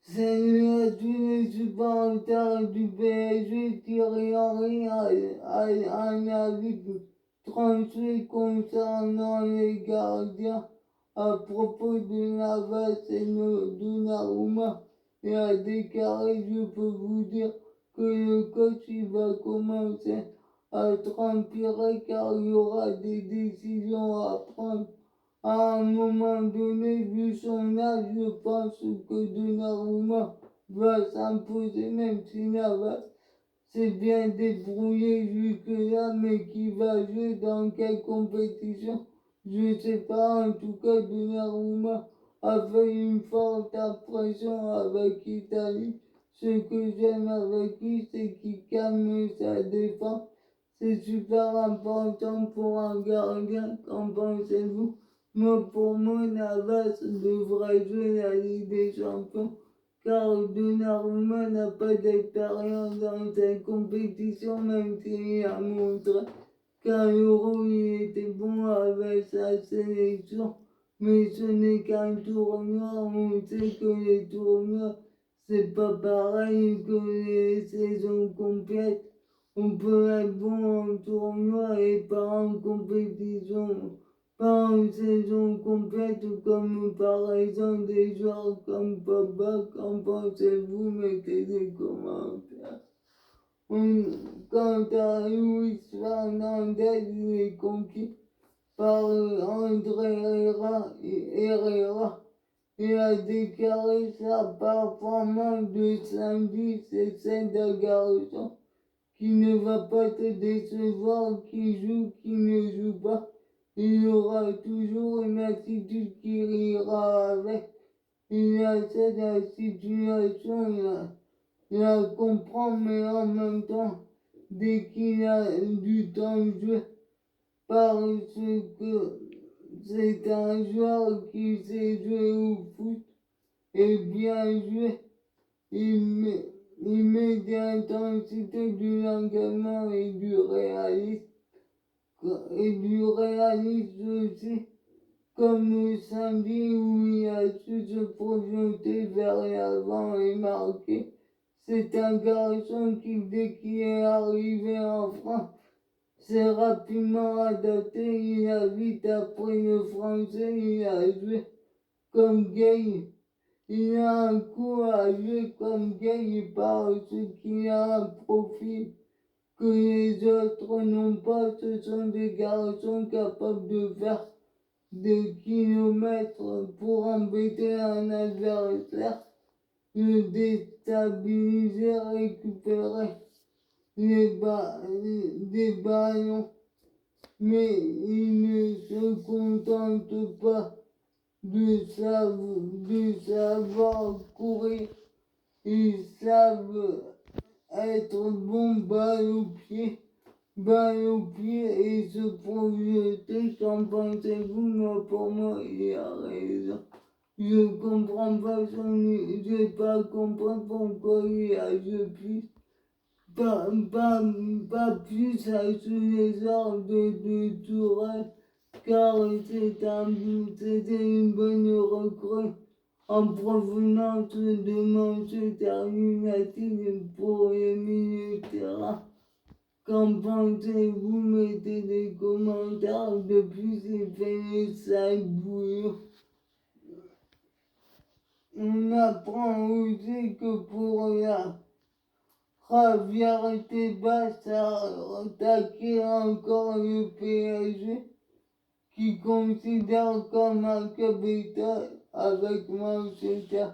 Salut à tous les supporters du PSG. Thierry Henry a un avis tranché concernant les gardiens à propos de Navas et de Donnarumma. Il a déclaré: je peux vous dire que le coach il va commencer à transpirer car il y aura des décisions à prendre. À un moment donné, vu son âge, je pense que Donnarumma va s'imposer, même si Navas s'est bien débrouillé jusque-là, mais qui va jouer dans quelle compétition, je ne sais pas. En tout cas, Donnarumma a fait une forte impression avec l'Italie. Ce que j'aime avec lui, c'est qu'il calme sa défense. C'est super important pour un gardien, qu'en pensez-vous? Moi, pour moi, Navas devrait jouer la Ligue des Champions, car Donnarumma n'a pas d'expérience dans cette compétition, même s'il a montré qu'à l'Euro, il était bon avec sa sélection. Mais ce n'est qu'un tournoi, on sait que les tournois, c'est pas pareil que les saisons complètes. On peut être bon en tournoi et pas en compétition, pas en saison complète, comme par exemple des joueurs comme Pogba. Qu'en pensez-vous? Mettez des commentaires. Quant à Luis Fernandez, il est conquis par André Herrera. Il a déclaré sa performance de samedi, c'est celle d'un garçon qui ne va pas te décevoir, qui joue, qui ne joue pas. Il y aura toujours une attitude qui ira avec. Il essaie la situation, la comprend, mais en même temps, dès qu'il a du temps de jouer, parce que c'est un joueur qui sait jouer au foot et bien jouer. Il met de l'intensité, de l'engagement et du réalisme aussi, comme le samedi où il a su se projeter vers l'avant et marquer. C'est un garçon qui, dès qu'il est arrivé en France, s'est rapidement adapté. Il a vite appris le français, il a joué comme Gay. Il a un coup à jouer comme Gay parce qu'il a un profil que les autres n'ont pas. Ce sont des garçons capables de faire des kilomètres pour embêter un adversaire, le déstabiliser, récupérer des ballons. Mais ils ne se contentent pas de savoir courir. Ils savent être bons balle au pied et se projeter. Qu'en pensez-vous? Moi, pour moi, il a raison. Je comprends pas j'ai pas compris pourquoi il a joué plus. Pas plus sous les ordres de Tourelle, car c'était une bonne recrue en provenance de Manchester United pour les milieux de terrain. Qu'en pensez-vous? Mettez des commentaires. Depuis, c'est fait le sale boulot. On apprend aussi que pour la Javier Tebas a attaqué encore le PSG, qui considère comme un capital avec Manchester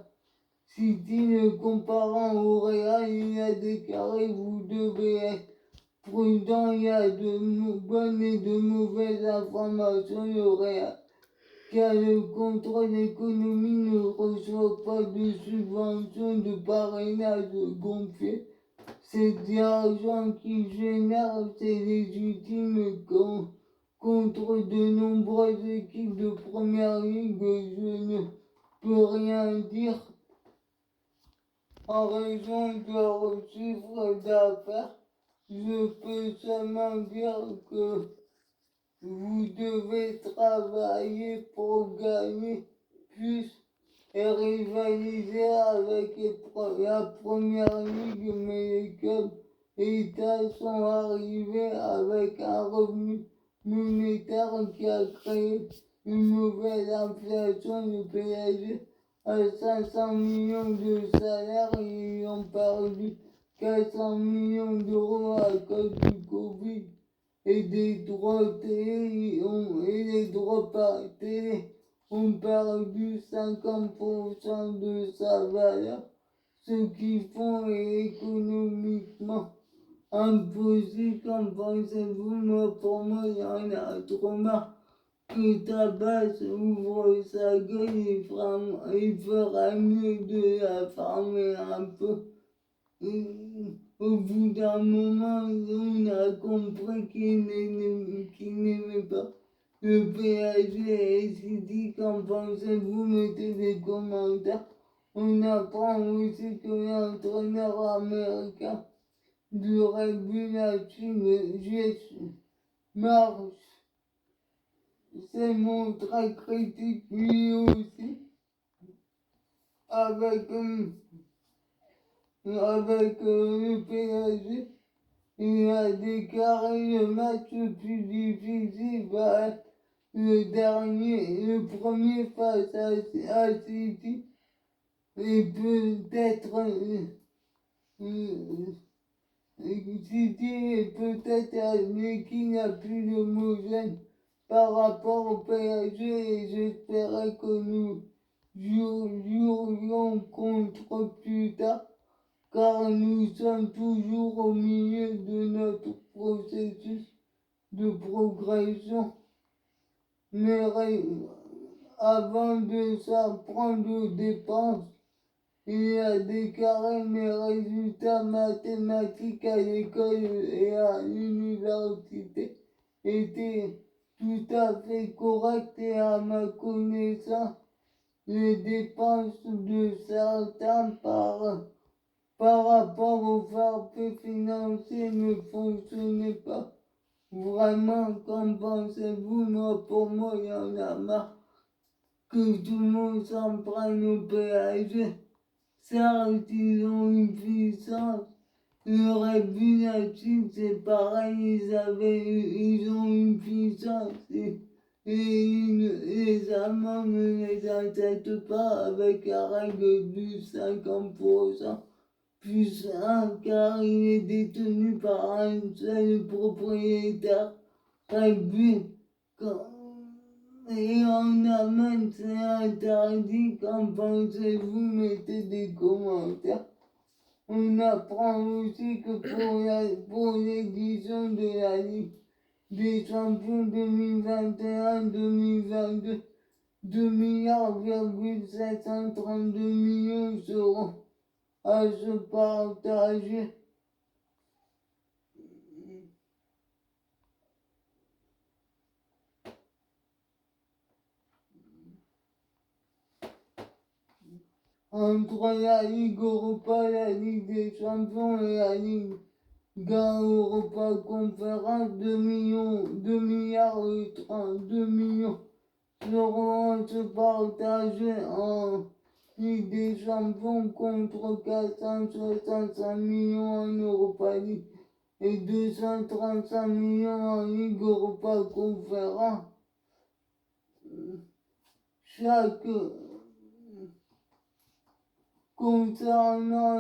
City. Le comparant au Real, il a déclaré: vous devez être prudent, il y a de bonnes et de mauvaises informations. Le Real, car le contrôle économique, ne reçoit pas de subventions de parrainage gonflées. C'est de l'argent qui génère, c'est légitime contre de nombreuses équipes de première ligue. Je ne peux rien dire en raison de leur chiffre d'affaires. Je peux seulement dire que vous devez travailler pour gagner plus et rivalisé avec la première ligue, mais les clubs États sont arrivés avec un revenu monétaire qui a créé une mauvaise inflation. Le PSG à 500 millions de salaires et ils ont perdu 400 millions d'euros à cause du Covid et des droits télé et les droits par télé ont perdu 50% de sa valeur, ce qui font économiquement impossible. Qu'en pensez-vous? Moi, pour moi, il y en a trop marre que Tabas ouvre sa gueule il fera mieux de la fermer un peu. Au bout d'un moment, on a compris qu'il n'aimait pas le PSG et City. Qu'en pensez-vous? Mettez des commentaires. On apprend aussi que l'entraîneur américain du rugby, la Chine, Jess Marsh, s'est montré critique lui aussi avec, le PSG. Il a déclaré le match le plus difficile va être le premier face à City. Et peut-être City est peut-être l'équipe la plus homogène par rapport au PSG et j'espérais que nous jouerions contre plus tard car nous sommes toujours au milieu de notre processus de progression. Mais avant de s'apprendre aux dépenses, il a déclaré mes résultats mathématiques à l'école et à l'université étaient tout à fait corrects et à ma connaissance, les dépenses de certains par rapport au fair financier ne fonctionnait pas. Vraiment, qu'en pensez-vous? Moi, pour moi, il y en a marre que tout le monde s'en prenne au PSG. Certes, ils ont une puissance. Le rugby, la Chine, c'est pareil, ils ont une puissance les Allemands ne les acceptent pas avec la règle du 50% plus un car il est détenu par un seul propriétaire rugby. Et en Allemagne, c'est interdit. Qu'en pensez-vous? Mettez des commentaires. On apprend aussi que pour l'édition de la Ligue des champions 2021-2022, 2,732 milliards seront à se partager. Entre la Ligue Europa, la Ligue des Champions et la Ligue Europa Conférence, 2 milliards seront à se partager en Ligue des Champions contre 465 millions en Europa League et 235 millions en Ligue Europa Conférence. Concernant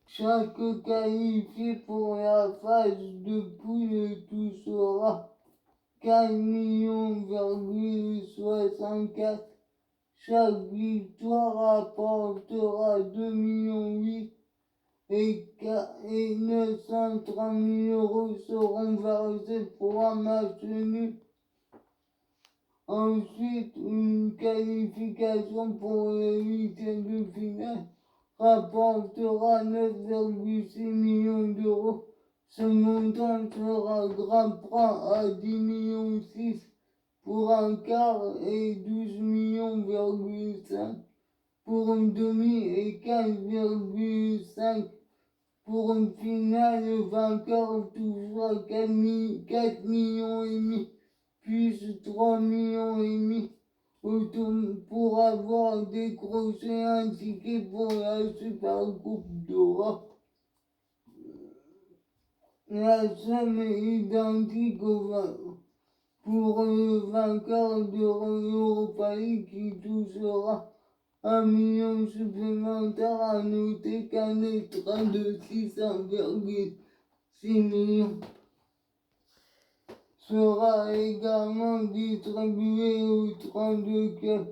chaque qualifié pour la phase de poule touchera 4,64 millions. Chaque victoire apportera 2,8 millions et 930 000 euros seront versés pour un match nul. Ensuite, une qualification pour le huitième de finale rapportera 9,6 millions d'euros. Ce montant sera grimpera à 10,6 millions pour un quart et 12,5 millions pour une demi et 15,5 pour une finale. Le vainqueur touchera 4,5 millions plus 3,5 millions pour avoir décroché un ticket pour la Super Coupe d'Europe. La somme est identique pour le vainqueur de l'Europa League qui touchera 1 million supplémentaire. À noter qu'un extra de 600,6 millions sera également distribué aux 32 clubs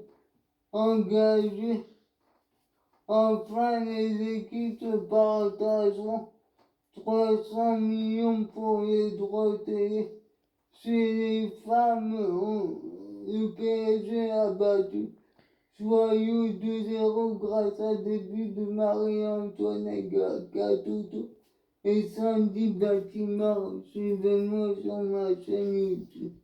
engagés. Enfin, les équipes se partageront 300 millions pour les droits télé. Chez les femmes, le PSG a battu Joyeux 2-0 grâce à des buts de Marie-Antoinette Katoto et Sandy Bâtiment. Suivez-moi sur ma chaîne YouTube.